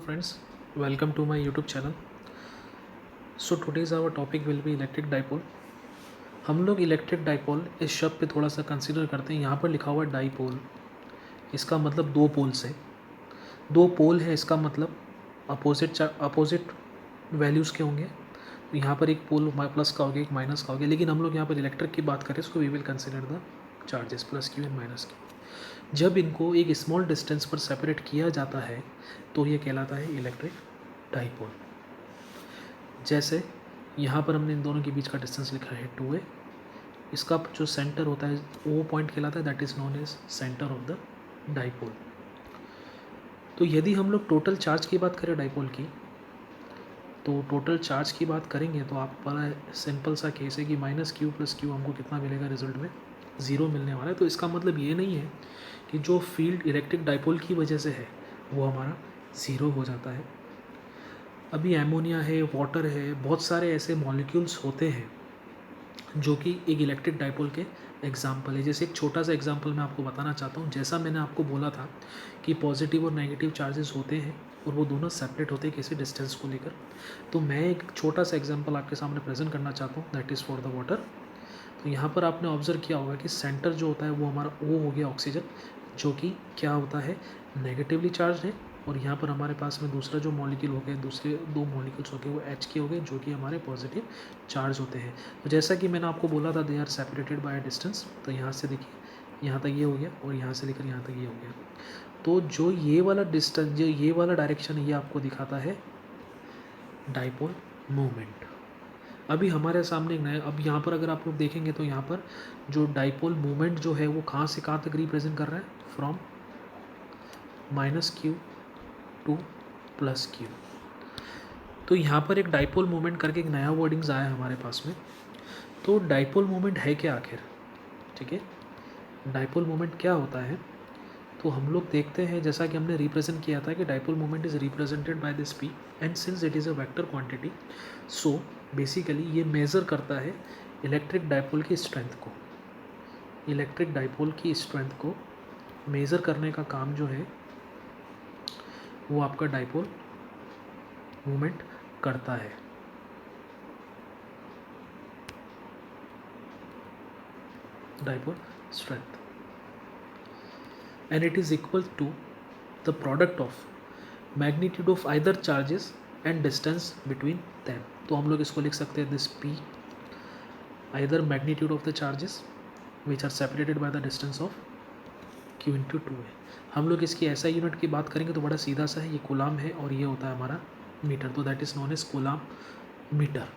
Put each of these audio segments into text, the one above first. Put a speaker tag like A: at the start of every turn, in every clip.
A: Friends, welcome to my YouTube channel. So today's our topic will be electric dipole. हम लोग electric dipole इस शब्द पे थोड़ा सा कंसिडर करते हैं। यहाँ पर लिखा हुआ है डाइपोल, इसका मतलब दो पोल्स है। दो पोल है, इसका मतलब अपोजिट वैल्यूज़ के होंगे। तो यहाँ पर एक पोल प्लस का हो गया, एक माइनस का हो गया। लेकिन हम लोग यहाँ पर इलेक्ट्रिक की बात करें, इसको we will consider the charges plus Q and minus Q. जब इनको एक स्मॉल डिस्टेंस पर सेपरेट किया जाता है तो ये कहलाता है इलेक्ट्रिक डाइपोल। जैसे यहाँ पर हमने इन दोनों के बीच का डिस्टेंस लिखा है 2a। इसका जो सेंटर होता है वो पॉइंट कहलाता है, that is known as centre of the dipole. तो यदि हम लोग टोटल चार्ज की बात करें डाइपोल की, तो टोटल चार्ज की बात करेंगे तो आप बड़ा सिंपल सा केस है कि माइनस क्यू प्लस क्यू हमको कितना मिलेगा, रिजल्ट में 0 मिलने वाला है। तो इसका मतलब ये नहीं है कि जो फील्ड इलेक्ट्रिक डाइपोल की वजह से है वो हमारा 0 हो जाता है। अभी एमोनिया है, वाटर है, बहुत सारे ऐसे मॉलिक्यूल्स होते हैं जो कि एक इलेक्ट्रिक डाइपोल के एग्जाम्पल है। जैसे एक छोटा सा एग्जाम्पल मैं आपको बताना चाहता हूँ। जैसा मैंने आपको बोला था कि पॉजिटिव और नेगेटिव चार्जेस होते हैं और वो दोनों सेपरेट होते हैं किसी डिस्टेंस को लेकर। तो मैं एक छोटा सा एग्जाम्पल आपके सामने प्रेजेंट करना चाहता हूँ, that is for the water. तो यहाँ पर आपने ऑब्जर्व किया होगा कि सेंटर जो होता है वो हमारा ओ हो गया, ऑक्सीजन, जो कि क्या होता है, नेगेटिवली चार्ज है। और यहाँ पर हमारे पास में दूसरा जो मॉलिक्यूल हो गए, दूसरे दो मॉलिक्यूल्स हो गए, वो एच के हो गए, जो कि हमारे पॉजिटिव चार्ज होते हैं। तो जैसा कि मैंने आपको बोला था, they are separated by distance. तो यहाँ से देखिए, यहाँ तक ये हो गया और यहाँ से लेकर यहाँ तक ये हो गया। तो जो ये वाला डिस्टेंस, जो ये वाला डायरेक्शन है, ये आपको दिखाता है डाइपोल मूवमेंट। अभी हमारे सामने एक नया, अब यहाँ पर अगर आप लोग देखेंगे तो यहाँ पर जो डाइपोल मूवमेंट जो है वो कहाँ से कहाँ तक रिप्रेजेंट कर रहा है, from minus Q two plus Q. तो यहाँ पर एक डाइपोल मूवमेंट करके एक नया वर्डिंग्स आया है हमारे पास में। तो डाइपोल मूवमेंट है क्या आखिर, ठीक है, डाइपोल मूवमेंट क्या होता है। तो हम लोग देखते हैं, जैसा कि हमने रिप्रेजेंट किया था कि dipole movement is represented by this P, and since it is a vector quantity, so basically ये मेज़र करता है इलेक्ट्रिक डाइपोल की स्ट्रेंथ को। इलेक्ट्रिक डाइपोल की स्ट्रेंथ को मेज़र करने का काम जो है वो आपका डाइपोल मूवमेंट करता है। Dipole strength, and it is equal to the product of magnitude of either charges and distance between them. तो हम लोग इसको लिख सकते हैं, this P either magnitude of the charges which are separated by the distance of Q into two है। हम लोग इसकी ऐसा यूनिट की बात करेंगे तो बड़ा सीधा सा है, ये कूलाम है और ये होता है हमारा मीटर। तो that is known as coulomb metre.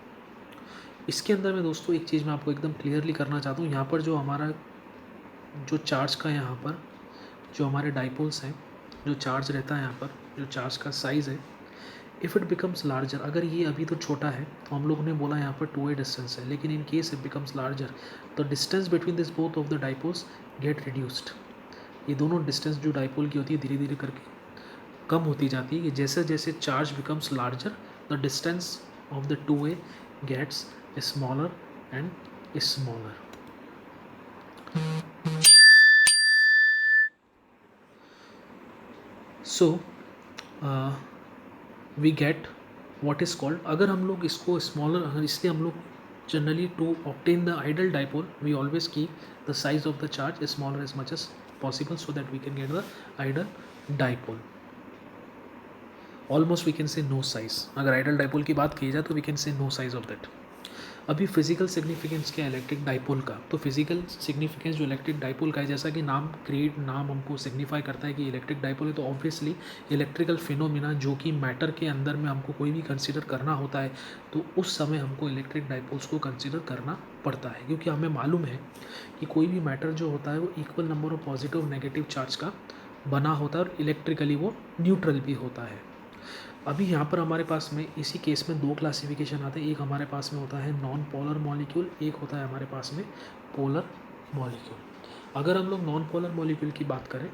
A: इसके अंदर में दोस्तों एक चीज़ मैं आपको एकदम क्लियरली करना चाहता हूँ। यहाँ पर जो हमारा जो चार्ज का, यहाँ पर जो हमारे डाइपोल्स हैं, जो चार्ज रहता है यहाँ पर, जो चार्ज का साइज़ है, इफ़ इट बिकम्स लार्जर, अगर ये अभी तो छोटा है तो हम लोग ने बोला यहाँ पर 2a डिस्टेंस है, लेकिन in case it becomes larger, the distance between this both of the dipoles gate reduced. ये दोनों डिस्टेंस जो डाइपोल की होती है धीरे धीरे करके कम होती जाती है कि जैसे जैसे charge becomes larger, the distance of the 2a gets smaller and smaller. So we get what is called, अगर हम लोग इसको स्मॉलर, इसलिए हम लोग generally to obtain the ideal dipole we always keep the size of the charge smaller as much as possible, so that we can get the ideal dipole. Almost we can say no size, अगर ideal dipole की बात की जाए तो we can say no size of that. अभी physical significance क्या है electric dipole का, तो फिजिकल सिग्निफिकेंस जो इलेक्ट्रिक डाइपोल का है, जैसा कि नाम नाम हमको सिग्निफाई करता है कि इलेक्ट्रिक डाइपोल है, तो ऑब्वियसली इलेक्ट्रिकल फिनोमिना जो कि मैटर के अंदर में हमको कोई भी कंसीडर करना होता है, तो उस समय हमको इलेक्ट्रिक डाइपोल्स को कंसीडर करना पड़ता है, क्योंकि हमें मालूम है कि कोई भी मैटर जो होता है वो इक्वल नंबर ऑफ पॉजिटिव और नेगेटिव चार्ज का बना होता है और इलेक्ट्रिकली वो न्यूट्रल भी होता है। अभी यहाँ पर हमारे पास में इसी केस में दो क्लासिफिकेशन आते हैं। एक हमारे पास में होता है नॉन पोलर मॉलिक्यूल, एक होता है हमारे पास में पोलर मॉलिक्यूल। अगर हम लोग नॉन पोलर मॉलिक्यूल की बात करें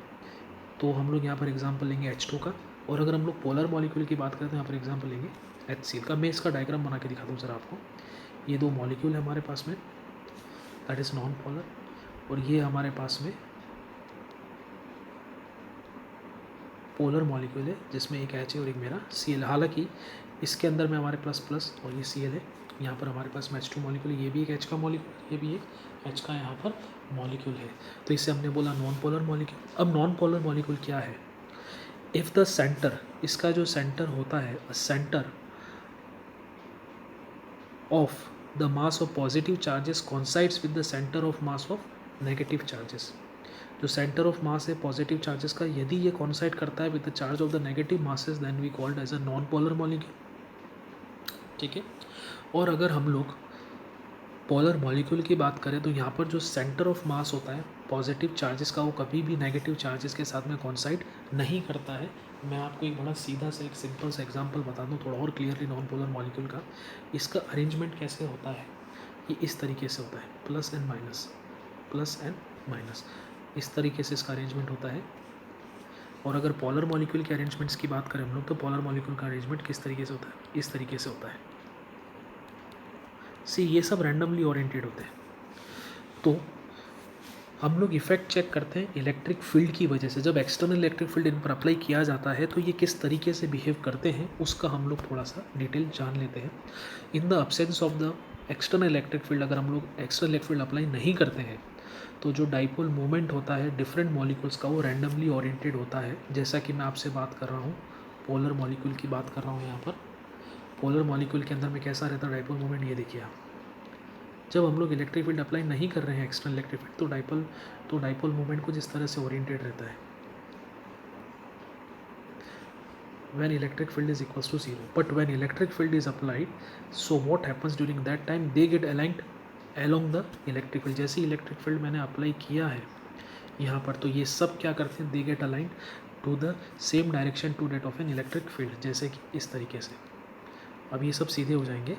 A: तो हम लोग यहाँ पर एग्जांपल लेंगे H2 का, और अगर हम लोग पोलर मॉलिक्यूल की बात करें तो यहाँ पर एग्जांपल लेंगे HCl का। मैं इसका डायग्राम बना के दिखाता हूँ सर आपको। ये दो मॉलिक्यूल है हमारे पास में, दैट इज़ नॉन पोलर, और ये हमारे पास में पोलर मॉलिक्यूल है जिसमें एक H है और एक मेरा Cl। हालांकि इसके अंदर में हमारे प्लस प्लस और ये Cl है, यहाँ पर हमारे पास H2 मॉलिक्यूल, ये भी एक H का मॉलिक्यूल, ये भी एक H का यहाँ पर मॉलिक्यूल है। तो इसे हमने बोला नॉन पोलर मॉलिक्यूल। अब नॉन पोलर मॉलिक्यूल क्या है? इफ़ द सेंटर, इसका जो सेंटर होता है, centre of the mass of positive charges coincides with the centre of mass of negative charges. जो सेंटर ऑफ मास है पॉजिटिव चार्जेस का, यदि ये कोइंसाइड करता है with the charge of the negative masses, then we called as a non polar molecule. ठीक है। और अगर हम लोग पोलर मॉलिक्यूल की बात करें तो यहाँ पर जो सेंटर ऑफ मास होता है पॉजिटिव चार्जेस का, वो कभी भी नेगेटिव चार्जेस के साथ में कोइंसाइड नहीं करता है। मैं आपको एक बड़ा सीधा सा एक सिंपल सा एग्जांपल बता दूँ थोड़ा और क्लियरली नॉन पोलर मॉलिक्यूल का। इसका अरेंजमेंट कैसे होता है, ये इस तरीके से होता है, plus and minus, plus and minus, इस तरीके से इसका अरेंजमेंट होता है। और अगर पोलर मॉलिक्यूल के अरेंजमेंट्स की बात करें हम लोग, तो पोलर मॉलिक्यूल का अरेंजमेंट किस तरीके से होता है, इस तरीके से होता है। सी, ये सब रैंडमली ओरिएंटेड होते हैं। तो हम लोग इफेक्ट चेक करते हैं इलेक्ट्रिक फील्ड की वजह से। जब एक्सटर्नल इलेक्ट्रिक फील्ड इन पर अप्लाई किया जाता है तो ये किस तरीके से बिहेव करते हैं उसका हम लोग थोड़ा सा डिटेल जान लेते हैं। In the absence of the external electric field, अगर हम लोग एक्सटर्नल इलेक्ट्रिक फील्ड अप्लाई नहीं करते हैं तो जो डाइपोल मोमेंट होता है डिफरेंट मॉलिक्यूल्स का, वो रैंडमली ओरिएंटेड होता है। जैसा कि मैं आपसे बात कर रहा हूँ, पोलर मॉलिक्यूल की बात कर रहा हूँ यहाँ पर। पोलर मॉलिक्यूल के अंदर में कैसा रहता है डाइपोल मोमेंट, ये देखिए आप। जब हम लोग इलेक्ट्रिक फील्ड अप्लाई नहीं कर रहे हैं एक्सटर्नल इलेक्ट्रिक फील्ड, तो डाइपोल मोमेंट कुछ इस तरह से ओरिएंटेड रहता है, when electric field is equals to 0. But when electric field is applied, so what happens during that time, they get aligned along the electric field. जैसे electric field मैंने apply किया है यहाँ पर, तो ये सब क्या करते हैं, they get aligned to the same direction to that of an electric field, जैसे कि इस तरीके से। अब ये सब सीधे हो जाएंगे।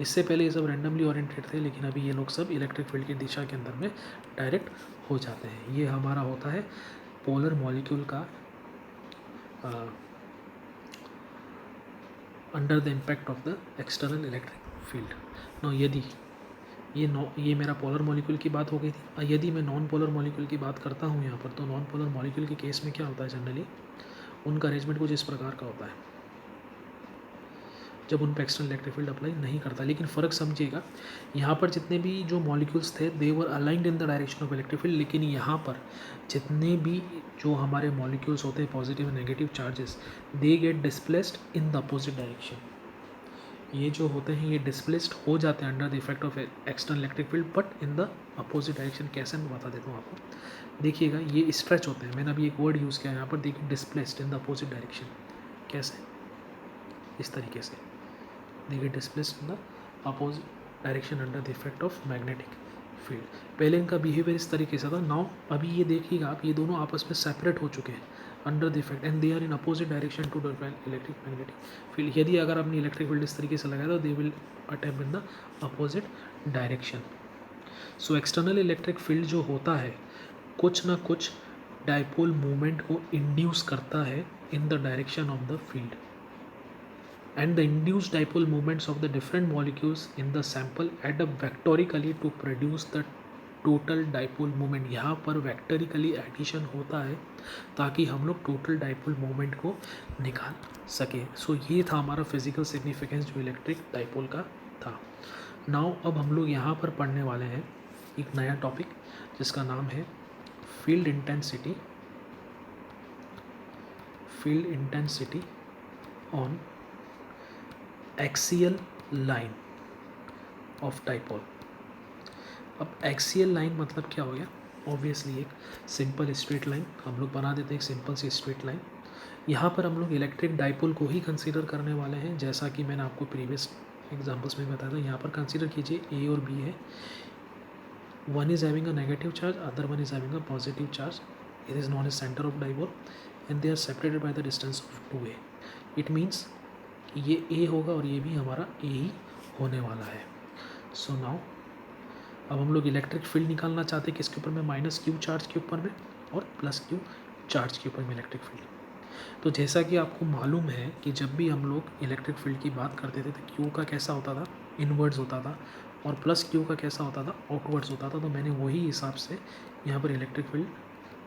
A: इससे पहले ये सब रैंडमली ओरिएंटेड थे, लेकिन अभी ये लोग सब इलेक्ट्रिक फील्ड की दिशा के अंदर में डायरेक्ट हो जाते हैं। ये हमारा होता है पोलर मॉलिक्यूल का under the impact of the external electric field. No, यदि ये मेरा पोलर मॉलिक्यूल की बात हो गई थी। यदि मैं नॉन पोलर मॉलिक्यूल की बात करता हूँ यहाँ पर, तो नॉन पोलर मॉलिक्यूल के केस में क्या होता है, जनरली उनका अरेंजमेंट कुछ इस प्रकार का होता है जब उन पर एक्सटर्नल इलेक्ट्रिक फील्ड अप्लाई नहीं करता। लेकिन फ़र्क समझिएगा, यहाँ पर जितने भी जो मॉलिक्यूल्स थे they were aligned in the direction of electric field, लेकिन यहाँ पर जितने भी जो हमारे मॉलिक्यूल्स होते हैं positive and negative charges, they get displaced in the opposite direction. ये जो होते हैं ये डिस्प्लेस्ड हो जाते हैं under the effect of external electric field, but in the opposite direction. कैसे, मैं बता देता हूँ आपको। देखिएगा, ये स्ट्रेच होते हैं, मैंने अभी एक वर्ड यूज़ किया यहाँ पर, देखिए displaced in the opposite direction. कैसे, इस तरीके से they get displaced in the opposite direction under the effect of magnetic field। पहले इनका बिहेवियर इस तरीके से था। नाउ अभी ये देखिएगा आप, ये दोनों आपस में सेपरेट हो चुके हैं under the effect, and they are in opposite direction to electric magnetic field. यदि अगर आपने इलेक्ट्रिक फील्ड इस तरीके से लगाया तो they will attempt in the opposite direction. So external electric field जो होता है कुछ ना कुछ डाइपोल मूवमेंट को इंड्यूस करता है इन the direction of the field, and the induced dipole moments of the different molecules in the sample add up vectorically to produce the total dipole moment। यहाँ पर vectorically addition होता है ताकि हम लोग total dipole moment को निकाल सकें। सो ये था हमारा फिजिकल सिग्निफिकेंस जो इलेक्ट्रिक डाइपोल का था। नाउ अब हम लोग यहाँ पर पढ़ने वाले हैं एक नया टॉपिक जिसका नाम है field intensity. Field intensity on axial line of dipole. अब एक्सियल लाइन मतलब क्या हो गया, ऑब्वियसली एक सिंपल स्ट्रेट लाइन हम लोग बना देते हैं, एक सिंपल सी स्ट्रेट लाइन। यहाँ पर हम लोग इलेक्ट्रिक डाइपोल को ही कंसीडर करने वाले हैं, जैसा कि मैंने आपको प्रीवियस एग्जांपल्स में बताया था। यहाँ पर कंसीडर कीजिए ए और बी है, one is having a negative charge, other one is having a positive charge. It is known as centre of dipole and they are separated by the distance of 2a। It means ये A होगा और ये भी हमारा A ही होने वाला है। So now अब हम लोग इलेक्ट्रिक फील्ड निकालना चाहते हैं किसके ऊपर में, माइनस क्यू चार्ज के ऊपर में और प्लस क्यू चार्ज के ऊपर में इलेक्ट्रिक फील्ड। तो जैसा कि आपको मालूम है कि जब भी हम लोग इलेक्ट्रिक फील्ड की बात करते थे तो क्यू का कैसा होता था, इनवर्ड्स होता था, और प्लस क्यू का कैसा होता था, आउटवर्ड्स होता था। तो मैंने वही हिसाब से यहाँ पर इलेक्ट्रिक फील्ड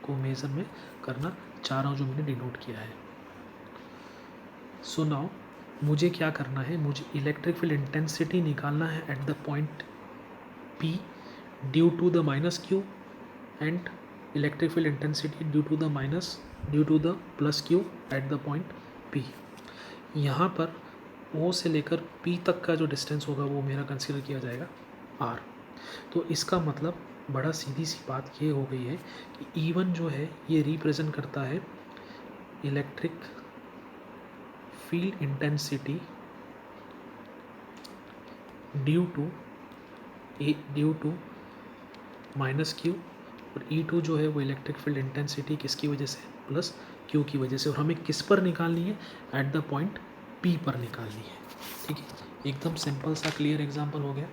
A: को मेजर में करना चाह रहा हूँ जो मैंने डिनोट किया है। सो नाउ मुझे क्या करना है, मुझे इलेक्ट्रिक फील्ड इंटेंसिटी निकालना है at the point P due to the minus Q and electric field intensity due to the plus Q at the point P। यहाँ पर O से लेकर P तक का जो डिस्टेंस होगा वो मेरा कंसिडर किया जाएगा R। तो इसका मतलब बड़ा सीधी सी बात ये हो गई है कि E1 जो है ये रिप्रेजेंट करता है electric field intensity due to minus Q, और E2 जो है वो इलेक्ट्रिक फील्ड इंटेंसिटी किसकी वजह से, प्लस Q की वजह से। और हमें किस पर निकालनी है, एट द पॉइंट P पर निकालनी है। ठीक है, एकदम सिंपल सा क्लियर एग्जांपल हो गया।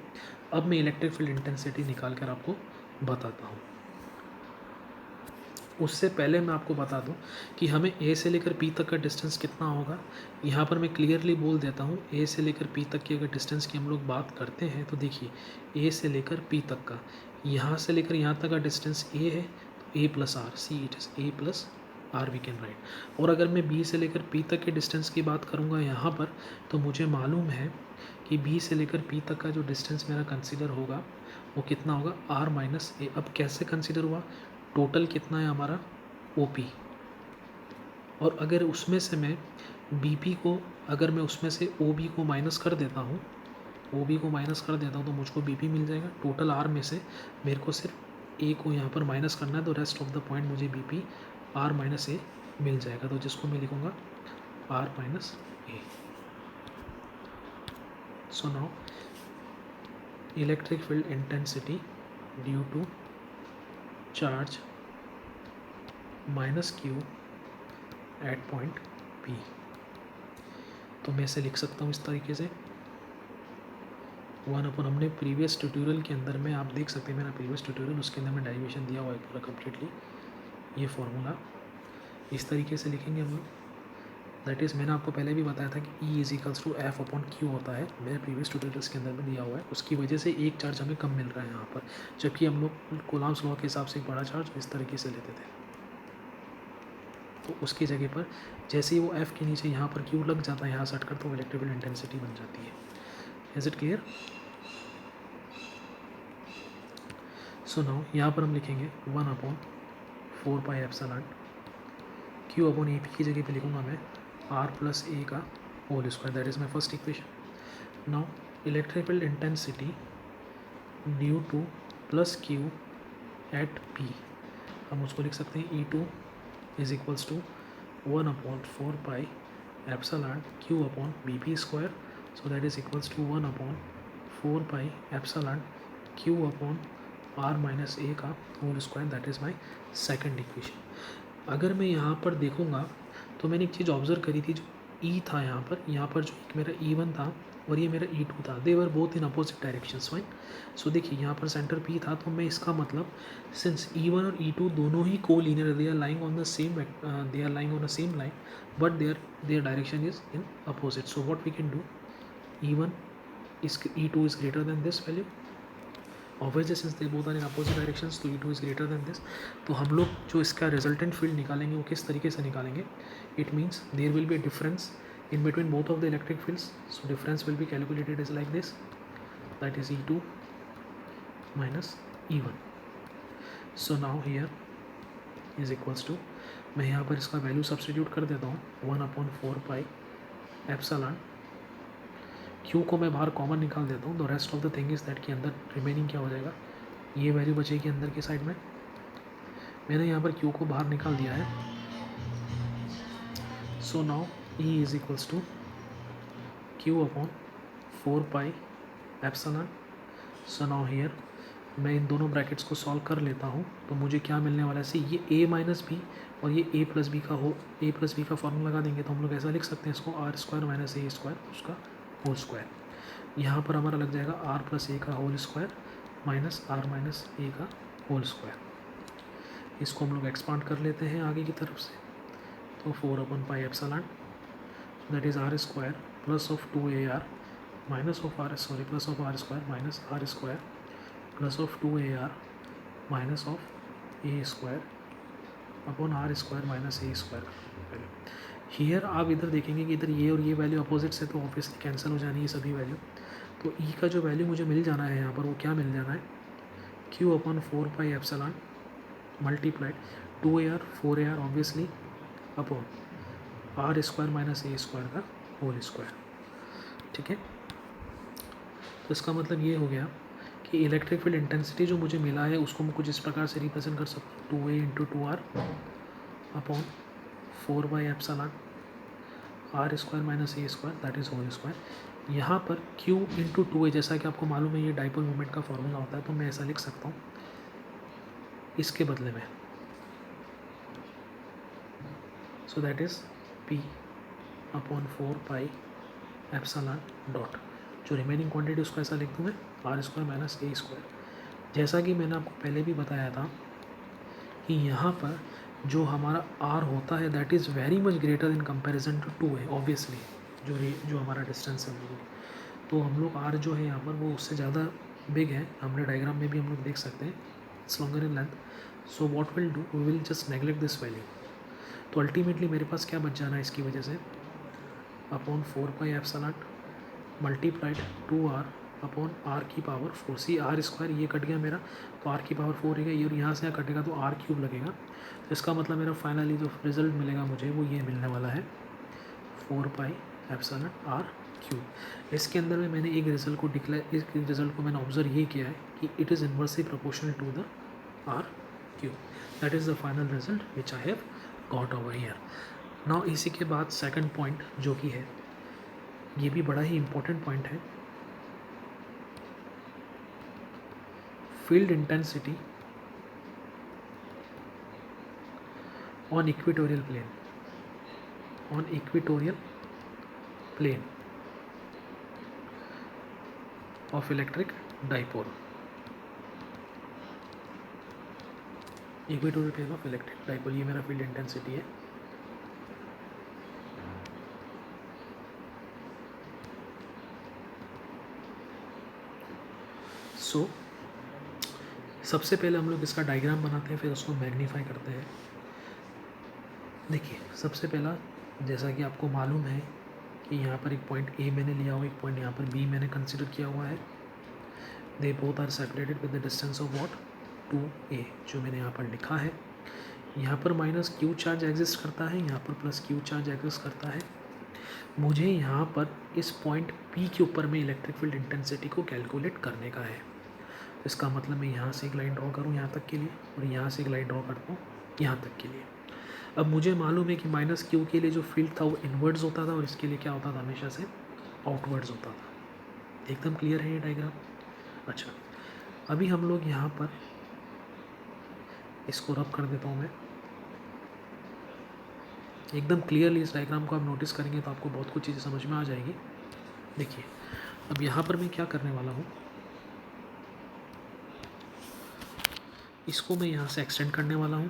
A: अब मैं इलेक्ट्रिक फील्ड इंटेंसिटी निकाल कर आपको बताता हूँ। उससे पहले मैं आपको बता दूं कि हमें A से लेकर P तक का डिस्टेंस कितना होगा। यहाँ पर मैं क्लियरली बोल देता हूँ, A से लेकर P तक की अगर डिस्टेंस की हम लोग बात करते हैं तो देखिए A से लेकर P तक का, यहाँ से लेकर यहाँ तक का डिस्टेंस A है तो A plus R, see it is A plus R we can write. और अगर मैं B से लेकर P तक के डिस्टेंस की बात करूँगा यहाँ पर, तो मुझे मालूम है कि B से लेकर P तक का जो डिस्टेंस मेरा कंसिडर होगा वो कितना होगा, R माइनस ए। अब कैसे कंसिडर हुआ, टोटल कितना है हमारा OP, और अगर उसमें से मैं BP को, अगर मैं उसमें से OB को माइनस कर देता हूँ, तो मुझको BP मिल जाएगा। टोटल R में से मेरे को सिर्फ A को यहाँ पर माइनस करना है, तो रेस्ट ऑफ द पॉइंट मुझे BP R माइनस A मिल जाएगा, तो जिसको मैं लिखूँगा R minus A। So now electric field intensity due to charge minus Q at point P, तो मैं इसे लिख सकता हूँ इस तरीके से 1/, हमने प्रीवियस ट्यूटोरियल के अंदर में, आप देख सकते हैं मेरा प्रीवियस ट्यूटोरियल, उसके अंदर में डेरिवेशन दिया हुआ है पूरा कम्प्लीटली। ये फॉर्मूला इस तरीके से लिखेंगे हम लोग, दैट इज़ मैंने आपको पहले भी बताया था कि E is equals to F/Q होता है, मेरे प्रीवियस ट्यूटोरियल्स के अंदर में दिया हुआ है। उसकी वजह से एक चार्ज हमें कम मिल रहा है यहाँ पर, जबकि हम लोग कूलम्ब्स लॉ के हिसाब से एक बड़ा चार्ज इस तरीके से लेते थे। तो उसकी जगह पर जैसे ही वो F के नीचे यहाँ पर Q लग जाता है, यहाँ से हटकर, तो इलेक्ट्रिक फील्ड इंटेंसिटी बन जाती है। Is it clear? So now यहाँ पर हम लिखेंगे 1/4 pi epsilon Q upon AP की जगह पे लिखूँगा मैं R प्लस A का whole square, that is my first equation. Now electric field intensity due to plus Q at P, हम उसको लिख सकते हैं E2 is equals to 1/4 pi epsilon Q upon BP square, so that is equals to 1/4 pi epsilon Q upon R minus A का whole square, that is my second equation. अगर मैं यहाँ पर देखूँगा तो मैंने एक चीज़ ऑब्जर्व करी थी, जो E था यहाँ पर जो एक मेरा E1 था और ये मेरा E2 था, they were both in opposite directions, fine. So देखिए यहाँ पर सेंटर P था, तो मैं इसका मतलब सिंस E1 और E2 दोनों ही collinear, they are lying on the same line, but their direction is in opposite. So what we can do, E1 is E2 is greater than this value, obviously since they both are in opposite directions, तो E2 is greater than this। तो हम लोग जो इसका resultant field निकालेंगे वो किस तरीके से निकालेंगे, it means there will be a difference in between both of the electric fields, so difference will be calculated as like this, that is E2 minus E1। so now here is equals to, मैं यहाँ पर इसका value substitute कर देता हूँ 1/4 pi epsilon Q को मैं बाहर कॉमन निकाल देता हूँ, तो rest of the thing is that के अंदर रिमेनिंग क्या हो जाएगा, ये वैल्यू बचेगी अंदर की साइड में। मैंने यहाँ पर Q को बाहर निकाल दिया है। So now E is equals to Q/4 pi epsilon. So now here मैं इन दोनों ब्रैकेट्स को सॉल्व कर लेता हूँ, तो मुझे क्या मिलने वाला है, सी ये A माइनस बी और ये A प्लस बी का फॉर्मूला लगा देंगे, तो हम लोग ऐसा लिख सकते हैं इसको R² माइनस A स्क्वायर उसका होल स्क्वायर। यहाँ पर हमारा लग जाएगा R प्लस A का whole square minus R minus A का होल स्क्वायर। इसको हम लोग एक्सपांड कर लेते हैं आगे की तरफ से, तो 4/पाई epsilon, that is R² plus of 2AR minus of plus of R² minus R² plus of 2AR minus of A square upon R² minus A square. Here आप इधर देखेंगे कि इधर ये और ये वैल्यू अपोजिट्स है तो ऑब्वियसली कैंसिल हो जानी है सभी वैल्यू। तो ई का जो वैल्यू मुझे मिल जाना है यहाँ पर वो क्या मिल जाना है, Q upon 4πε multiplied 2ar 4ar obviously upon R square minus A square का होल स्क्वायर। ठीक है, तो इसका मतलब ये हो गया कि इलेक्ट्रिक फील्ड इंटेंसिटी जो मुझे मिला है उसको मैं कुछ इस प्रकार से रिप्रेजेंट कर सकता हूँ, 2a into 2r upon 4πε R square minus A square that is whole square. यहाँ पर q इंटू 2a, जैसा कि आपको मालूम है ये डाइपोल मोमेंट का फॉर्मूला होता है, तो मैं ऐसा लिख सकता हूँ इसके बदले में, so that is p upon 4πε dot, जो रिमेनिंग क्वांटिटी उसको ऐसा लिख दूँ मैं R square minus A square. जैसा कि मैंने आपको पहले भी बताया था कि यहाँ पर जो हमारा r होता है that is very much greater in comparison to 2 है ऑब्वियसली, जो हमारा डिस्टेंस है वो, तो हम लोग r जो है यहाँ पर वो उससे ज़्यादा बिग है, हमने डायग्राम में भी हम लोग देख सकते हैं, it's longer in length. So what will do, we will just neglect this value. तो अल्टीमेटली मेरे पास क्या बच जाना है इसकी वजह से, upon 4πε multiplied 2r upon R की पावर 4। सी आर स्क्वायर ये कट गया मेरा, तो आर की पावर 4 रहेगा, ये और यहाँ से यहाँ कटेगा तो आर क्यूब लगेगा। तो इसका मतलब मेरा फाइनली जो रिजल्ट मिलेगा मुझे वो ये मिलने वाला है 4πε आर क्यूब। इसके अंदर में मैंने एक रिजल्ट को इस रिजल्ट को मैंने ऑब्जर्व ये किया है कि it is inversely proportional to the R cube. That is the final result which I have got over here. Now इसी के बाद सेकंड पॉइंट जो कि है, ये भी बड़ा ही इम्पोर्टेंट पॉइंट है, field intensity on equatorial plane of electric dipole, equatorial plane of electric dipole, ये मेरा फील्ड इंटेंसिटी है। सो सबसे पहले हम लोग इसका डायग्राम बनाते हैं, फिर उसको मैग्नीफाई करते हैं। देखिए सबसे पहला, जैसा कि आपको मालूम है कि यहाँ पर एक पॉइंट ए मैंने लिया हुआ, एक पॉइंट यहाँ पर बी मैंने कंसिडर किया हुआ है, they both are separated with the distance of what 2a, जो मैंने यहाँ पर लिखा है। यहाँ पर माइनस क्यू चार्ज एग्जिस्ट करता है, यहाँ पर प्लस क्यू चार्ज एग्जिस्ट करता है। मुझे यहाँ पर इस पॉइंट P के ऊपर में इलेक्ट्रिक फील्ड इंटेंसिटी को कैलकुलेट करने का है। इसका मतलब मैं यहाँ से एक लाइन ड्रॉ करूँ यहाँ तक के लिए, और यहाँ से एक लाइन ड्रॉ करता हूँ यहाँ तक के लिए। अब मुझे मालूम है कि माइनस क्यू के लिए जो फील्ड था वो इनवर्ड्स होता था, और इसके लिए क्या होता था, हमेशा से आउटवर्ड्स होता था। एकदम क्लियर है ये डायग्राम। अच्छा, अभी हम लोग यहाँ पर इसको रब कर देता हूँ मैं, एकदम क्लियरली इस डायग्राम को आप नोटिस करेंगे तो आपको बहुत कुछ चीज़ें समझ में आ जाएगी। देखिए अब यहाँ पर मैं क्या करने वाला हूँ, इसको मैं यहाँ से एक्सटेंड करने वाला हूँ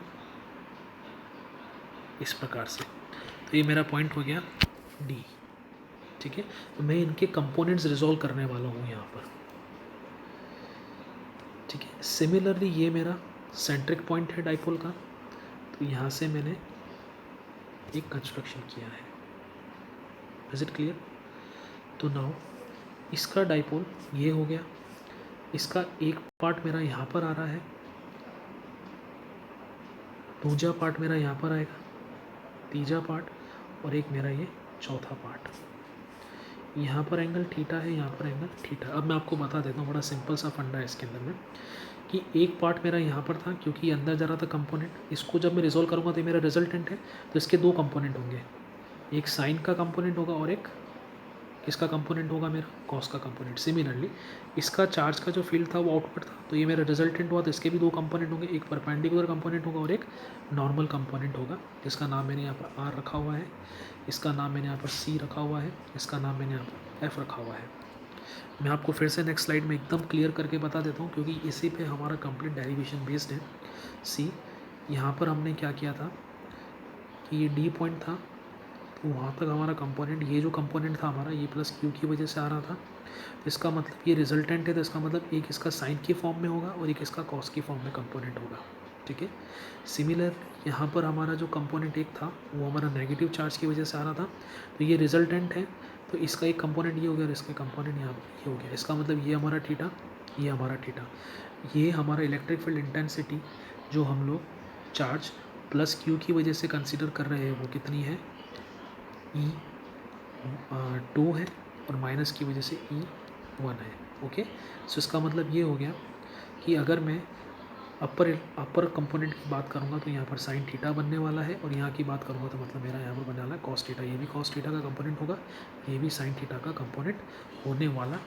A: इस प्रकार से। तो ये मेरा पॉइंट हो गया डी। ठीक है, तो मैं इनके कंपोनेंट्स रिजॉल्व करने वाला हूँ यहाँ पर। ठीक है, सिमिलरली ये मेरा सेंट्रिक पॉइंट है डाइपोल का, तो यहाँ से मैंने एक कंस्ट्रक्शन किया है। Is it clear? तो नाउ इसका डाइपोल ये हो गया, इसका एक पार्ट मेरा यहाँ पर आ रहा है, दूसरा पार्ट मेरा यहाँ पर आएगा, तीसरा पार्ट, और एक मेरा ये चौथा पार्ट। यहाँ पर एंगल थीटा है, यहाँ पर एंगल थीटा। अब मैं आपको बता देता हूँ, बड़ा सिंपल सा फंडा है इसके अंदर में, कि एक पार्ट मेरा यहाँ पर था क्योंकि अंदर जा रहा था कंपोनेंट, इसको जब मैं रिजॉल्व करूँगा तो मेरा रिजल्टेंट है, तो इसके दो कंपोनेंट होंगे, एक साइन का कंपोनेंट होगा और एक किसका कंपोनेंट होगा, मेरा कॉस का कंपोनेंट। सिमिलरली इसका चार्ज का जो फील्ड था वो आउटवर्ड था, तो ये मेरा रिजल्टेंट हुआ, तो इसके भी दो कंपोनेंट होंगे, एक परपेंडिकुलर कंपोनेंट होगा और एक नॉर्मल कंपोनेंट होगा, जिसका नाम मैंने यहाँ पर आर रखा हुआ है, इसका नाम मैंने यहाँ पर सी रखा हुआ है, इसका नाम मैंने यहाँ पर एफ रखा हुआ है। मैं आपको फिर से नेक्स्ट स्लाइड में एकदम क्लियर करके बता देता हूँ, क्योंकि इसी पे हमारा कंप्लीट डेरिवेशन बेस्ड है। सी यहाँ पर हमने क्या किया था कि ये डी पॉइंट था, तो वहाँ तक हमारा कंपोनेंट, ये जो कंपोनेंट था हमारा, ये प्लस क्यू की वजह से आ रहा था, तो इसका मतलब ये रिजल्टेंट है, तो इसका मतलब एक इसका साइन की फॉर्म में होगा और एक इसका कॉस की फॉर्म में कंपोनेंट होगा। ठीक है। सिमिलर यहाँ पर हमारा जो कंपोनेंट एक था वो हमारा नेगेटिव चार्ज की वजह से आ रहा था, तो ये रिजल्टेंट है, तो इसका एक कंपोनेंट ये हो गया और इसका कंपोनेंट यहाँ पर ये हो गया। इसका मतलब ये हमारा थीटा, ये हमारा थीटा, ये हमारा इलेक्ट्रिक फील्ड इंटेंसिटी जो हम लोग चार्ज प्लस क्यू की वजह से कंसिडर कर रहे हैं वो कितनी है, ई 2 है, और माइनस की वजह से ई 1 है। ओके, सो इसका मतलब ये हो गया कि अगर मैं अपर कंपोनेंट की बात करूँगा तो यहाँ पर साइन थीटा बनने वाला है, और यहाँ की बात करूँगा तो मतलब मेरा यहाँ पर बनने वाला है कॉस थीटा। ये भी कॉस थीटा का कंपोनेंट होगा, ये भी साइन थीटा का कंपोनेंट होने वाला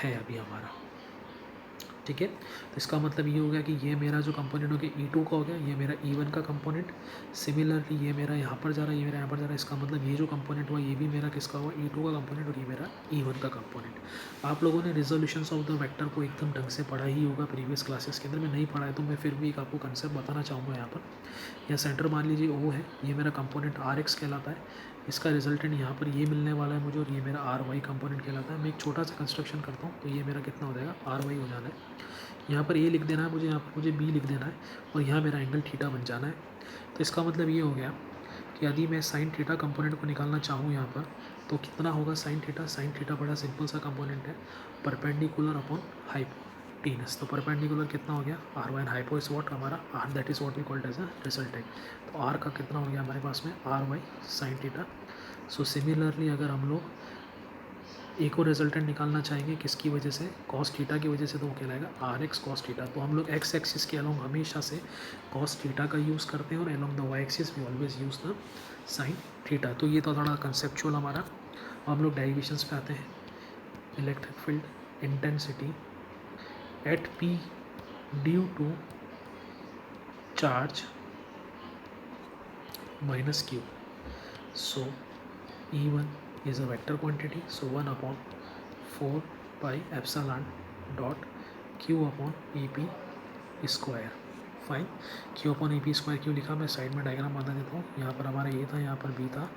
A: है अभी हमारा। ठीक है, तो इसका मतलब ये हो गया कि ये मेरा जो कंपोनेंट हो गया E2 का हो गया, ये मेरा E1 का कंपोनेंट। सिमिलरली ये मेरा यहाँ पर जा रहा है, ये मेरा यहाँ पर जा रहा है। इसका मतलब ये जो कंपोनेंट हुआ ये भी मेरा किसका हुआ, E2 का कंपोनेंट, और ये मेरा E1 का कंपोनेंट। आप लोगों ने रिजोल्यूशंस ऑफ द वेक्टर को एकदम ढंग से पढ़ा ही होगा प्रीवियस क्लासेस के अंदर में, नहीं पढ़ा है तो मैं फिर भी एक आपको कंसेप्ट बताना चाहूँगा। यहाँ पर यह सेंटर मान लीजिए O है, ये मेरा कंपोनेंट RX कहलाता है, इसका रिजल्टेंट यहाँ पर ये मिलने वाला है मुझे, और ये मेरा RY कंपोनेंट कहलाता है। मैं एक छोटा सा कंस्ट्रक्शन करता हूँ, तो ये मेरा कितना हो जाएगा, RY हो जाना है। यहाँ पर A लिख देना है मुझे, यहाँ पर मुझे B लिख देना है, और यहाँ मेरा एंगल थीटा बन जाना है। तो इसका मतलब ये हो गया कि यदि मैं साइन थीटा कंपोनेंट को निकालना चाहूँ यहाँ पर, तो कितना होगा साइन थीटा। साइन थीटा बड़ा सिंपल सा कंपोनेंट है, परपेंडिकुलर अपॉन हाइपोटेनस। तो परपेंडिकुलर कितना हो गया, R1, and hypo is what हमारा R, that is what we called as a resultant. तो R का कितना हो गया हमारे पास में, RY sine theta. So similarly अगर हम लोग एक और रिजल्टेंट निकालना चाहेंगे किसकी वजह से, कॉस थीटा की वजह से, तो वो कहलाएगा RX कॉस थीटा। तो हम लोग एक्स एक्सिस के अलोंग हमेशा से कॉस थीटा का यूज़ करते हैं, और along the Y axis we always use the sine theta. तो ये तो थोड़ा कंसेप्चुअल हमारा। अब हम लोग डेरिवेशंस पे आते हैं। Electric field intensity at P due to charge minus Q। So E1 is a vector quantity, so 1 upon 4 pi epsilon dot q upon EP square. Fine, q upon EP square क्यों लिखा, मैं side में diagram बता देता हूँ। यहाँ पर हमारा A था, यहाँ पर B था,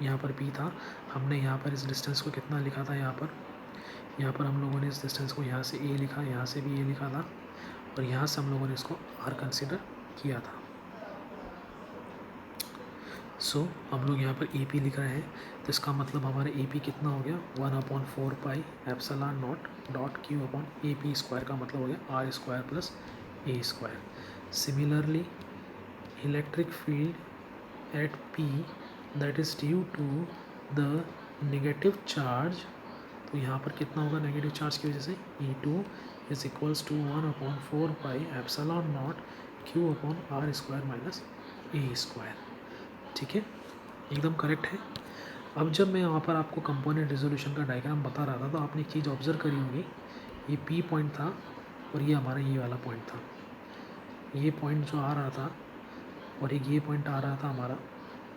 A: यहाँ पर P था। हमने यहाँ पर इस डिस्टेंस को कितना लिखा था, यहाँ पर हम लोगों ने इस डिस्टेंस को यहाँ से A लिखा, यहाँ से भी A लिखा था, और यहाँ से हम लोगों ने इसको R कंसिडर किया था। सो हम लोग यहाँ पर EP लिख रहे हैं, तो इसका मतलब हमारा EP कितना हो गया, 1 upon 4 pi epsilon naught dot Q upon EP square, का मतलब हो गया R square plus A square. Similarly electric field at P that is due to the negative charge, तो यहाँ पर कितना होगा नेगेटिव चार्ज की वजह से, E2 is equals to 1 upon 4 pi epsilon naught Q upon R square minus A square. ठीक है, एकदम करेक्ट है। अब जब मैं यहाँ पर आपको कंपोनेंट रिजोल्यूशन का डायग्राम बता रहा था, तो आपने एक चीज़ ऑब्जर्व करी होगी, ये P पॉइंट था और ये हमारा ये वाला पॉइंट था। ये पॉइंट जो आ रहा था, और एक ये पॉइंट आ रहा था हमारा,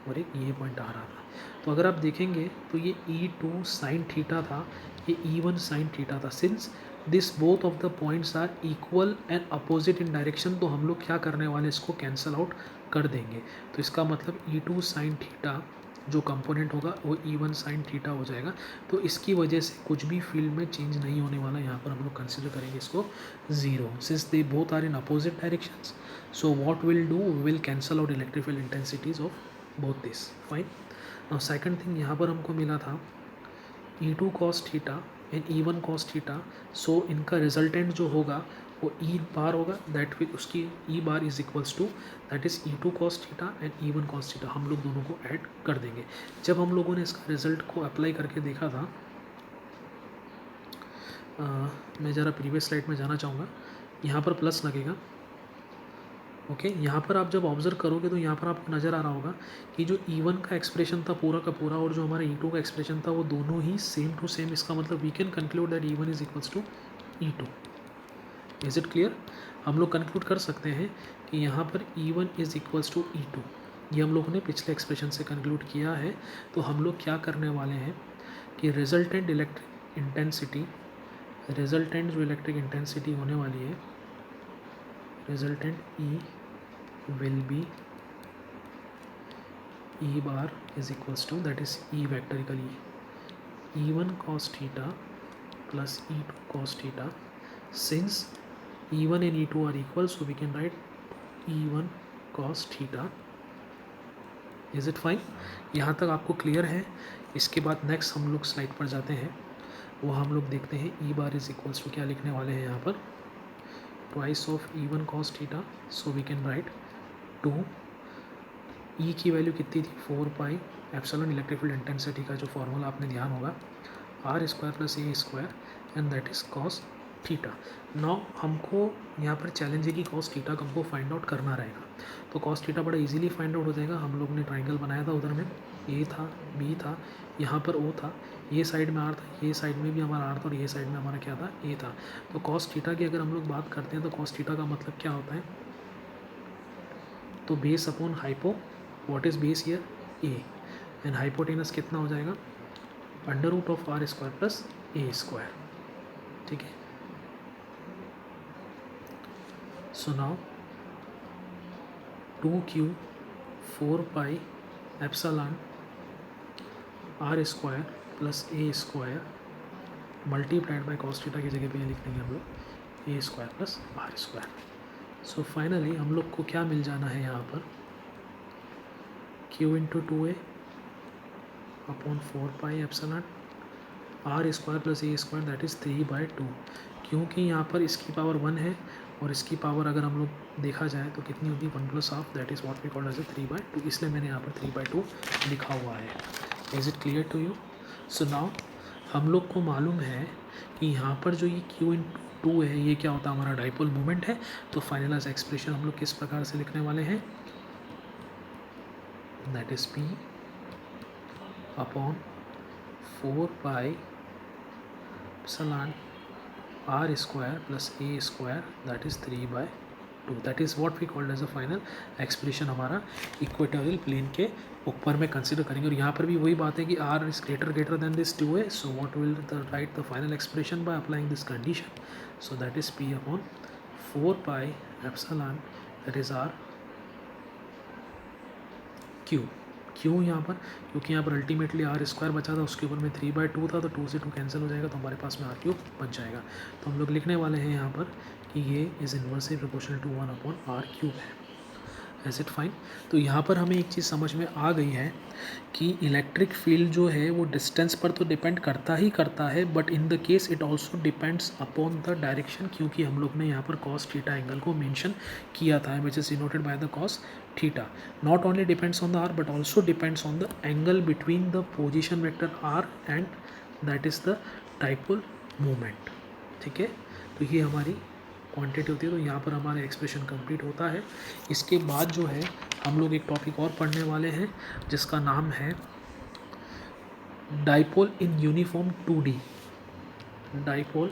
A: और एक ये पॉइंट आ रहा था। तो अगर आप देखेंगे तो ये E2 साइन थीटा था, ये E1 साइन थीटा था। Since this both of the points are equal and opposite in direction, तो हम लोग क्या करने वाले, इसको कैंसल आउट कर देंगे। तो इसका मतलब E2 साइन थीटा जो कंपोनेंट होगा वो E1 साइन थीटा हो जाएगा। तो इसकी वजह से कुछ भी फील्ड में चेंज नहीं होने वाला। यहाँ पर हम लोग कंसिडर करेंगे इसको zero, since they both are in opposite directions. So what will do, we will cancel out electric field intensities of both this. Fine. Now second thing यहाँ पर हमको मिला था E2 cos theta and E1 cos theta. So इनका resultant जो होगा वो E bar होगा, दैट विल उसकी E bar is equals to that is E2 cos theta and E1 cos theta. हम लोग दोनों को ऐड कर देंगे। जब हम लोगों ने इसका रिजल्ट को अप्लाई करके देखा था, मैं ज़रा प्रीवियस स्लाइड में जाना चाहूँगा। यहाँ पर प्लस लगेगा, ओके। यहाँ पर आप जब ऑब्जर्व करोगे तो यहाँ पर आपको नज़र आ रहा होगा कि जो E1 का एक्सप्रेशन था पूरा का पूरा, और जो हमारा E2 का एक्सप्रेशन था, वो दोनों ही सेम टू सेम। इसका मतलब we can conclude that E1 is equals to E2। Is it clear? हम लोग कंक्लूड कर सकते हैं कि यहाँ पर E1 is equals to E2। ये हम लोगों ने पिछले एक्सप्रेशन से कंक्लूड किया है। तो हम लोग क्या करने वाले हैं कि रिजल्टेंट इलेक्ट्रिक इंटेंसिटी, रिजल्टेंट जो इलेक्ट्रिक इंटेंसिटी होने वाली है, resultant E will be E bar is equals to, that is E vectorically E1 cos theta plus E2 cos theta. Since E1 and E2 are equal, so we can write E1 cos theta. Is it fine? यहाँ तक आपको clear है? इसके बाद next हम लोग slide पर जाते हैं, वो हम लोग देखते हैं E bar is equals to क्या लिखने वाले हैं यहाँ पर, twice of E1 cos theta. So we can write 2, E की वैल्यू कितनी थी 4 pi epsilon electric field intensity का जो फॉर्मूला आपने ध्यान होगा, R square plus A square and that is cos theta. Now हमको यहाँ पर चैलेंज है कि कॉस थीटा का हमको फाइंड आउट करना रहेगा। तो कॉस थीटा बड़ा इजीली फाइंड आउट हो जाएगा। हम लोग ने ट्राइंगल बनाया था, उधर में ए था, बी था, यहाँ पर ओ था, ये साइड में आर था, ये साइड में भी हमारा आर था और ये साइड में हमारा क्या था, ए था। तो कॉस थीटा की अगर हम लोग बात करते हैं तो कॉस थीटा का मतलब क्या होता है, तो base upon hypo, what is base here, A, and hypotenuse कितना हो जाएगा, under root of R square plus A square. ठीक है, so now 2q 4 pi epsilon R square plus A square multiplied by cos theta की जगह पे लिख देंगे हम लोग A square plus R square. So finally हम लोग को क्या मिल जाना है यहाँ पर, q into 2a upon 4 pi epsilon R square plus A square that is 3/2। क्योंकि यहाँ पर इसकी पावर 1 है और इसकी पावर अगर हम लोग देखा जाए तो कितनी होती है 1 plus half, that is what we called as 3/2, इसलिए मैंने यहाँ पर 3/2 लिखा हुआ है। Is it clear to you? So now हम लोग को मालूम है कि यहाँ पर जो ये q इंटू 2 है ये क्या होता है, हमारा डाइपोल मोमेंट है। तो फाइनलाइज एक्सप्रेशन हम लोग किस प्रकार से लिखने वाले हैं, that is p upon 4 pi epsilon R square plus A square that is 3/2, that is what we called as a final expression हमारा इक्वेटोरियल प्लेन के ऊपर में कंसिडर करेंगे। और यहाँ पर भी वही बात है कि R is greater than this 2a, so what will the write the final expression by applying this condition, so that is p upon 4 pi epsilon that is R cube. क्यों यहाँ पर, क्योंकि यहाँ पर अल्टीमेटली आर स्क्वायर बचा था, उसके ऊपर में 3/2 था, तो 2 से 2 कैंसिल हो जाएगा, तो हमारे पास में आर क्यूब बच जाएगा। तो हम लोग लिखने वाले हैं यहाँ पर कि ये is inversely proportional to 1 upon R cube है। As it fine? तो यहाँ पर हमें एक चीज़ समझ में आ गई है कि इलेक्ट्रिक फील्ड जो है वो डिस्टेंस पर तो डिपेंड करता ही करता है, but in the case it also depends upon the direction, क्योंकि हम लोग ने यहाँ पर कॉस थीटा एंगल को मेंशन किया था which is denoted by the cos theta. Not only depends on the R but also depends on the angle between the position vector R and that is the dipole moment. ठीक है, तो ये हमारी quantity होती है। तो यहाँ पर हमारा एक्सप्रेशन कंप्लीट होता है। इसके बाद जो है हम लोग एक टॉपिक और पढ़ने वाले हैं जिसका नाम है dipole in uniform 2D, dipole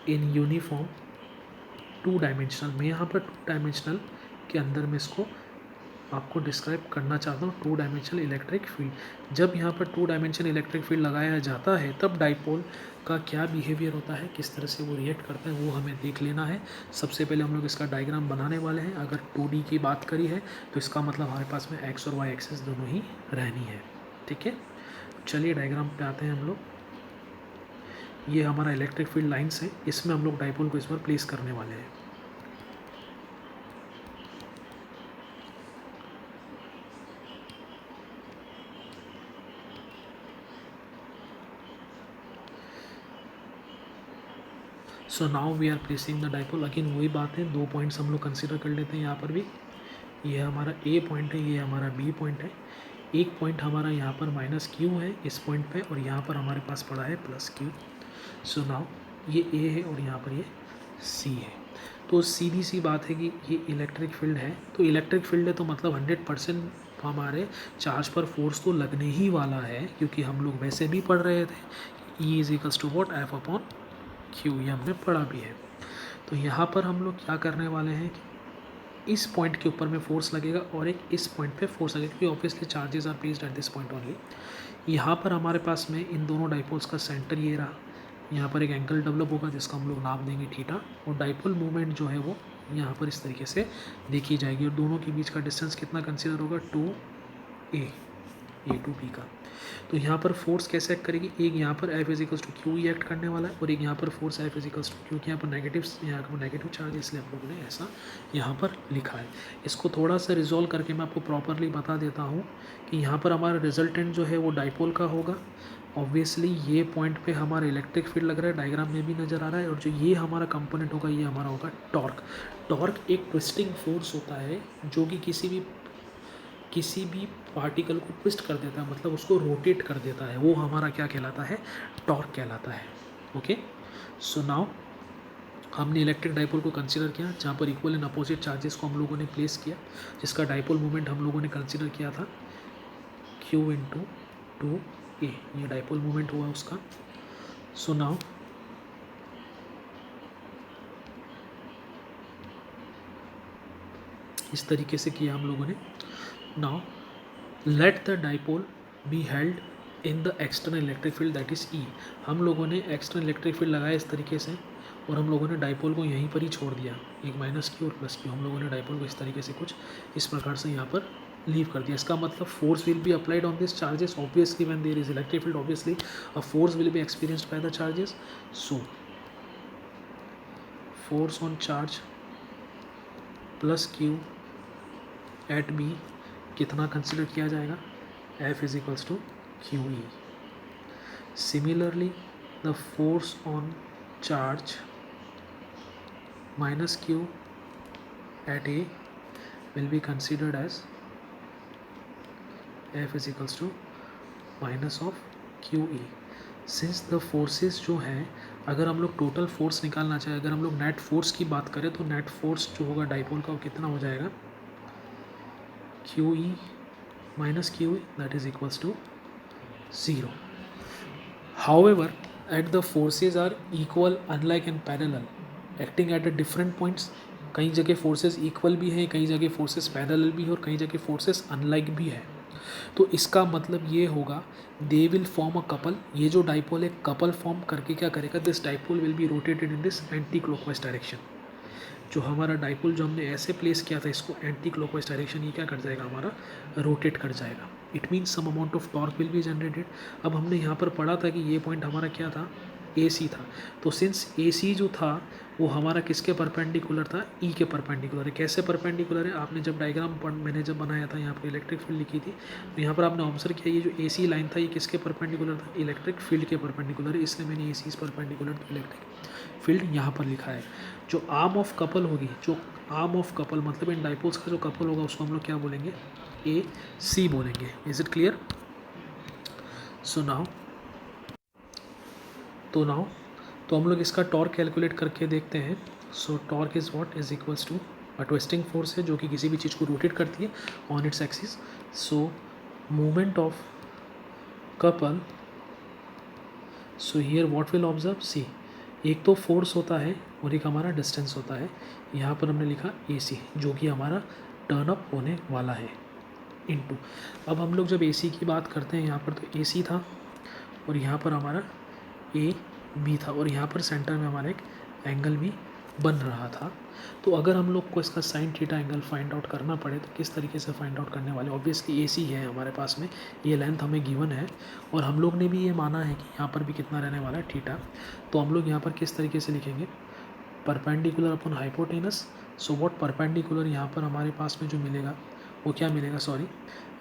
A: in uniform 2 dimensional. मैं यहाँ पर 2 डायमेंशनल के अंदर में इसको आपको डिस्क्राइब करना चाहता हूँ, 2 डायमेंशनल इलेक्ट्रिक फील्ड। जब यहाँ पर 2 डायमेंशनल इलेक्ट्रिक फील्ड लगाया जाता है तब डाइपोल का क्या बिहेवियर होता है, किस तरह से वो रिएक्ट करता है, वो हमें देख लेना है। सबसे पहले हम लोग इसका डायग्राम बनाने वाले हैं। अगर 2D की बात करी है तो इसका मतलब हमारे पास में एक्स और वाई एक्सिस दोनों ही रहनी है। ठीक है, चलिए डायग्राम पे आते हैं हम लोग। ये हमारा इलेक्ट्रिक फील्ड लाइन्स है, इसमें हम लोग डाइपोल को इस बार प्लेस करने वाले हैं। So now we are placing the dipole. Again वही बात है, 2 पॉइंट्स हम लोग कंसिडर कर लेते हैं यहाँ पर भी। ये हमारा ए पॉइंट है, ये हमारा बी पॉइंट है। एक पॉइंट हमारा यहाँ पर -q है इस पॉइंट पे, और यहाँ पर हमारे पास पड़ा है +q। सो नाउ ये ए है और यहाँ पर ये सी है। तो सीधी सी बात है कि ये इलेक्ट्रिक फील्ड है। तो इलेक्ट्रिक फील्ड है तो मतलब 100% हमारे चार्ज पर फोर्स तो लगने ही वाला है, क्योंकि हम लोग वैसे भी पढ़ रहे थे E is to what F upon Q, ये हमने पढ़ा भी है। तो यहाँ पर हम लोग क्या करने वाले हैं कि इस पॉइंट के ऊपर में फोर्स लगेगा और एक इस पॉइंट पे फोर्स लगेगा, क्योंकि obviously charges are placed at this point only. यहाँ पर हमारे पास में इन दोनों डाइपोल्स का सेंटर ये रहा। यहाँ पर एक एंगल डेवलप होगा जिसका हम लोग नाम देंगे थीटा, और डाइपोल मूवमेंट जो है वो यहाँ पर इस तरीके से देखी जाएगी। और दोनों के बीच का डिस्टेंस कितना कंसिडर होगा, 2a। ए टू बी का। तो यहाँ पर फोर्स कैसे एक्ट करेगी, एक यहाँ पर F equals to Q E act करने वाला है और एक यहाँ पर फोर्स एफ इजिकल्स टू, क्योंकि यहाँ पर नेगेटिव चार्ज है इसलिए हम लोगों ने ऐसा यहाँ पर लिखा है। इसको थोड़ा सा रिजॉल्व करके मैं आपको प्रॉपरली बता देता हूँ कि यहाँ पर हमारा रिजल्टेंट जो है वो डाइपोल का होगा। ऑब्वियसली ये पॉइंट पे हमारा इलेक्ट्रिक फील्ड लग रहा है, डायग्राम में भी नज़र आ रहा है, और जो ये हमारा कंपोनेंट होगा ये हमारा होगा टॉर्क। टॉर्क एक ट्विस्टिंग फोर्स होता है जो कि किसी भी पार्टिकल को ट्विस्ट कर देता है, मतलब उसको रोटेट कर देता है, वो हमारा क्या कहलाता है, टॉर्क कहलाता है। ओके, सो नाउ हमने इलेक्ट्रिक डाइपोल को कंसीडर किया जहाँ पर इक्वल एंड अपोजिट चार्जेस को हम लोगों ने प्लेस किया, जिसका डाइपोल मोमेंट हम लोगों ने कंसीडर किया था Q इंटू 2a, ये डाइपोल मोमेंट हुआ उसका। सो नाउ इस तरीके से किया हम लोगों ने। Now let the dipole be held in the external electric field that is E। हम लोगों ने एक्सटर्नल इलेक्ट्रिक फील्ड लगाया इस तरीके से और हम लोगों ने डाइपोल को यहीं पर ही छोड़ दिया, एक माइनस Q और प्लस Q, हम लोगों ने डाइपोल को इस तरीके से कुछ इस प्रकार से यहाँ पर लीव कर दिया। इसका मतलब force will be applied on this charges, obviously when there is electric field obviously a force will be experienced by the charges. So force on charge plus Q at B कितना consider किया जाएगा, F is equals to QE। Similarly, the force on charge minus Q at A will be considered as F is equals to minus of QE। Since the forces जो हैं, अगर हम लोग total force निकालना चाहें, अगर हम लोग नेट फोर्स की बात करें तो नेट फोर्स जो होगा डाइपोल का वो कितना हो जाएगा, QE minus QE that is equals to 0। However, at the forces are equal, unlike and parallel, acting at a different points। कई जगह फोर्सेस इक्वल भी हैं, कई जगह फोर्सेस पैरेलल भी है और कई जगह फोर्सेस अनलाइक भी है। तो इसका मतलब ये होगा they will form a couple. ये जो डाइपोल है कपल फॉर्म करके क्या करेगा, this dipole will be rotated in this anti clockwise direction. जो हमारा डाइपोल जो हमने ऐसे प्लेस किया था इसको एंटी क्लॉकवाइज डायरेक्शन, ये क्या कर जाएगा, हमारा रोटेट कर जाएगा। It means some amount of torque will be generated. अब हमने यहाँ पर पढ़ा था कि ये पॉइंट हमारा क्या था, AC था। तो सिंस AC जो था वो हमारा किसके परपेंडिकुलर था, E के परपेंडिकुलर है। कैसे परपेंडिकुलर है, आपने जब डायग्राम मैंने जब बनाया था यहाँ पर इलेक्ट्रिक फील्ड लिखी थी तो यहाँ पर आपने ऑब्जर्व किया ये जो AC लाइन था ये किसके परपेंडिकुलर था, इलेक्ट्रिक फील्ड के परपेंडिकुलर है, इसलिए मैंने AC is perpendicular to electric field यहाँ पर लिखा है। जो आर्म ऑफ कपल होगी, जो आर्म ऑफ कपल मतलब इन डाइपोल्स का जो कपल होगा उसको हम लोग क्या बोलेंगे, AC बोलेंगे। Is it clear? So now तो हम लोग इसका टॉर्क कैलकुलेट करके देखते हैं। So torque is what, is equals to a twisting force है जो कि किसी भी चीज़ को रोटेट करती है on its axis. So movement of couple, so here what will observe, see एक तो फोर्स होता है और एक हमारा डिस्टेंस होता है। यहाँ पर हमने लिखा AC जो कि हमारा टर्न अप होने वाला है इनटू। अब हम लोग जब AC की बात करते हैं यहाँ पर तो AC था और यहाँ पर हमारा AB था और यहाँ पर सेंटर में हमारा एक एंगल भी बन रहा था। तो अगर हम लोग को इसका sine theta angle find out करना पड़े तो किस तरीके से फाइंड आउट करने वाले, ऑब्वियसली AC है हमारे पास में, ये लेंथ हमें गिवन है और हम लोग ने भी ये माना है कि यहाँ पर भी कितना रहने वाला है, थीटा। तो हम लोग यहाँ पर किस तरीके से लिखेंगे, perpendicular upon hypotenuse. So what perpendicular यहाँ पर हमारे पास में जो मिलेगा वो क्या मिलेगा, सॉरी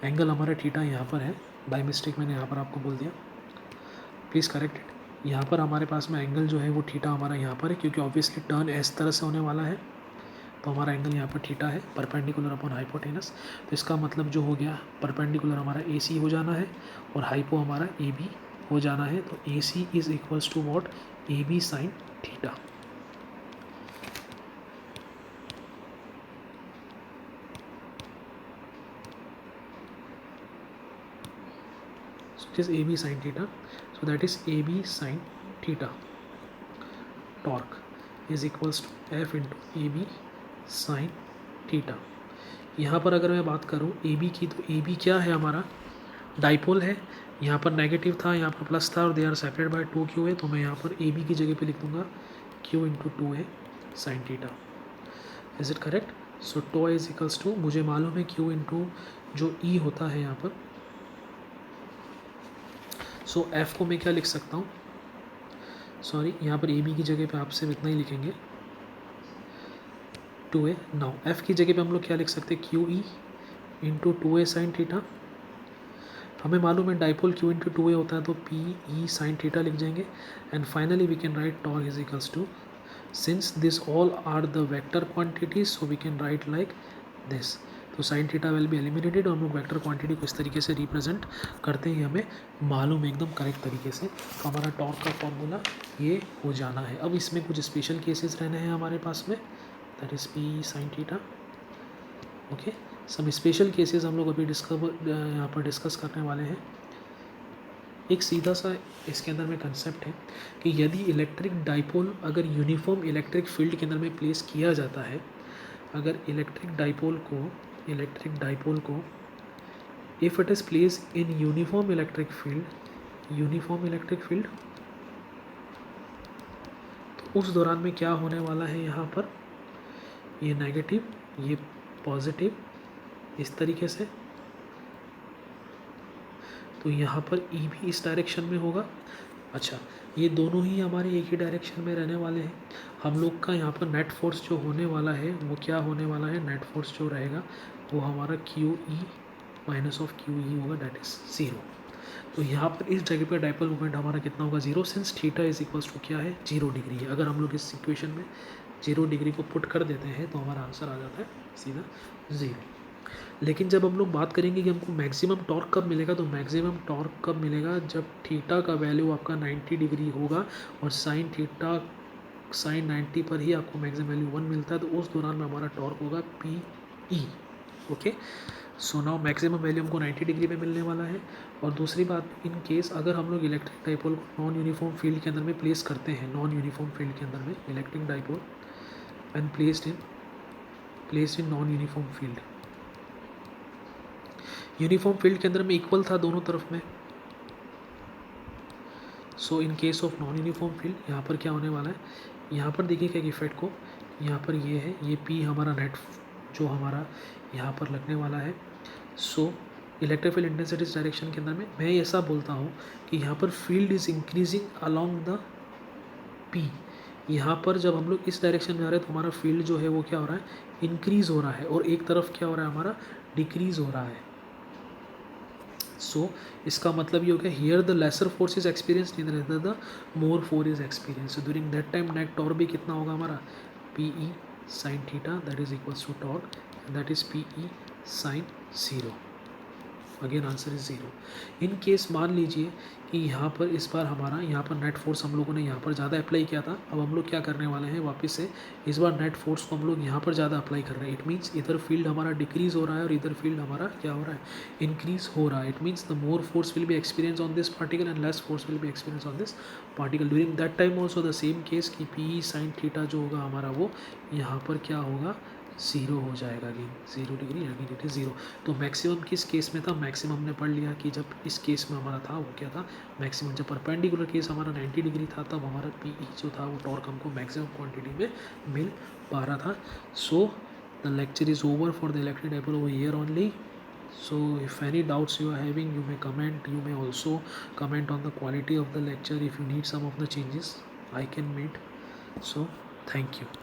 A: एंगल हमारा थीटा यहाँ पर है, बाय मिस्टेक मैंने यहाँ पर आपको बोल दिया, प्लीज़ करेक्ट इट। यहाँ पर हमारे पास में एंगल जो है वो थीटा हमारा यहाँ पर है क्योंकि ऑब्वियसली टर्न इस तरह से होने वाला है तो हमारा एंगल यहाँ पर थीटा है, परपेंडिकुलर अपॉन हाइपोटेनस। तो इसका मतलब जो हो गया परपेंडिकुलर हमारा AC हो जाना है और हाइपो हमारा AB हो जाना है। तो AC is equals to what, AB sine theta. It is AB sin theta, so that is AB sin theta torque is equals to F into AB sin theta। यहाँ पर अगर मैं बात करूँ AB की तो AB क्या है, हमारा डाइपोल है, यहाँ पर नेगेटिव था यहाँ पर प्लस था और they are separate by 2Q है। तो मैं यहाँ पर AB की जगह पे लिख दूँगा Q into 2A sine theta. Is it correct? So टो इज इक्वल्स टू, मुझे मालूम है Q इंटू जो E होता है यहाँ पर सो एफ़ को मैं क्या लिख सकता हूँ, सॉरी यहाँ पर ए बी की जगह पे आप सिर्फ इतना ही लिखेंगे 2a। नाउ एफ़ की जगह पे हम लोग क्या लिख सकते हैं, Q E into 2a sine theta. हमें मालूम है डाइपोल क्यू इंटू 2a होता है, तो पी ई साइन थीटा लिख जाएंगे। And finally we can write torque is equals to, since this all are the vector quantities so we can write like this. तो sine theta will be eliminated और हम लोग vector quantity को इस तरीके से रिप्रेजेंट करते हैं, हमें मालूम है एकदम करेक्ट तरीके से। तो हमारा टॉर्क का फॉर्मूला ये हो जाना है। अब इसमें कुछ स्पेशल केसेस रहने हैं हमारे पास में, that is P sine theta. Okay, सब स्पेशल केसेस हम लोग अभी यहाँ पर डिस्कस करने वाले हैं। एक सीधा सा इसके अंदर में कंसेप्ट है कि यदि इलेक्ट्रिक डाइपोल अगर यूनिफॉर्म इलेक्ट्रिक फील्ड के अंदर में प्लेस किया जाता है, अगर इलेक्ट्रिक डाइपोल को if it is place in uniform electric field, तो उस दौरान में क्या होने वाला है, यहाँ पर ये नेगेटिव ये पॉजिटिव इस तरीके से, तो यहाँ पर ई भी इस डायरेक्शन में होगा। अच्छा, ये दोनों ही हमारे एक ही डायरेक्शन में रहने वाले हैं। हम लोग का यहाँ पर नेट फोर्स जो होने वाला है वो क्या होने वाला है, नेट फोर्स जो रहेगा वो हमारा Q E minus of Q E होगा, दैट इज़ 0। तो यहाँ पर इस जगह पर डाइपोल मोमेंट हमारा कितना होगा, 0, since theta is equals to क्या है, 0 डिग्री है। अगर हम लोग इस इक्वेशन में 0 डिग्री को पुट कर देते हैं तो हमारा आंसर आ जाता है सीधा 0। लेकिन जब हम लोग बात करेंगे कि हमको मैक्सिमम टॉर्क कब मिलेगा, तो मैक्सिमम टॉर्क कब मिलेगा, जब थीटा का वैल्यू आपका 90 डिग्री होगा और साइन 90 पर ही आपको मैक्सिमम वैल्यू 1 मिलता है, तो उस दौरान में हमारा टॉर्क होगा P E. Okay, so now maximum value हमको 90 डिग्री पे मिलने वाला है। और दूसरी बात, इन केस अगर हम लोग इलेक्ट्रिक डाइपोल को नॉन यूनिफॉर्म फील्ड के अंदर में प्लेस करते हैं, नॉन यूनिफॉर्म फील्ड के अंदर में electric dipole and placed in non uniform field, uniform field के अंदर में इक्वल था दोनों तरफ में। So in case of non uniform field यहाँ पर क्या होने वाला है, यहाँ पर देखिएगा कि इफेक्ट को, यहाँ पर ये है, ये पी हमारा नेट जो हमारा यहाँ पर लगने वाला है। So electric field intensity direction के अंदर में मैं ऐसा बोलता हूँ कि यहाँ पर field is increasing along the P. यहाँ पर जब हम लोग इस डायरेक्शन में जा रहे हैं तो हमारा फील्ड जो है वो क्या हो रहा है, इंक्रीज़ हो रहा है, और एक तरफ क्या हो रहा है, हमारा डिक्रीज़ हो रहा है। सो इसका मतलब ये हो गया, here the lesser force is experience the more force is experience. During that time net torque भी कितना होगा हमारा, P E sine theta, that is equals to torque, that is P E sine 0। Again answer is 0। In case मान लीजिए कि यहाँ पर इस बार हमारा यहाँ पर नेट फोर्स हम लोगों ने यहाँ पर ज़्यादा अप्लाई किया था, अब हम लोग क्या करने वाले हैं, वापस से इस बार नेट फोर्स को हम लोग यहाँ पर ज़्यादा अप्लाई कर रहे हैं। इट मीन्स इधर फील्ड हमारा डिक्रीज़ हो रहा है और इधर फील्ड हमारा क्या हो रहा है, इंक्रीज़ हो रहा है। It means the more force will B experience on this particle and less force will B experience on this particle. During that time also the same case कि पी साइन थीटा जो होगा हमारा वो यहाँ पर क्या होगा, 0 हो जाएगा। Again 0 degree, again it is 0। तो मैक्सिमम किस केस में था, मैक्सिमम हमने पढ़ लिया कि जब इस केस में हमारा था वो क्या था, मैक्सिमम जब परपेंडिकुलर केस हमारा 90 डिग्री था तब हमारा पी ई जो था वो टॉर्क हमको मैक्सिमम क्वांटिटी में मिल पा रहा था। So the lecture is over for the electric dipole over here only. So if any doubts you are having, you may comment. You may also comment on the quality of the lecture. If you need some of the changes, I can make. So thank you.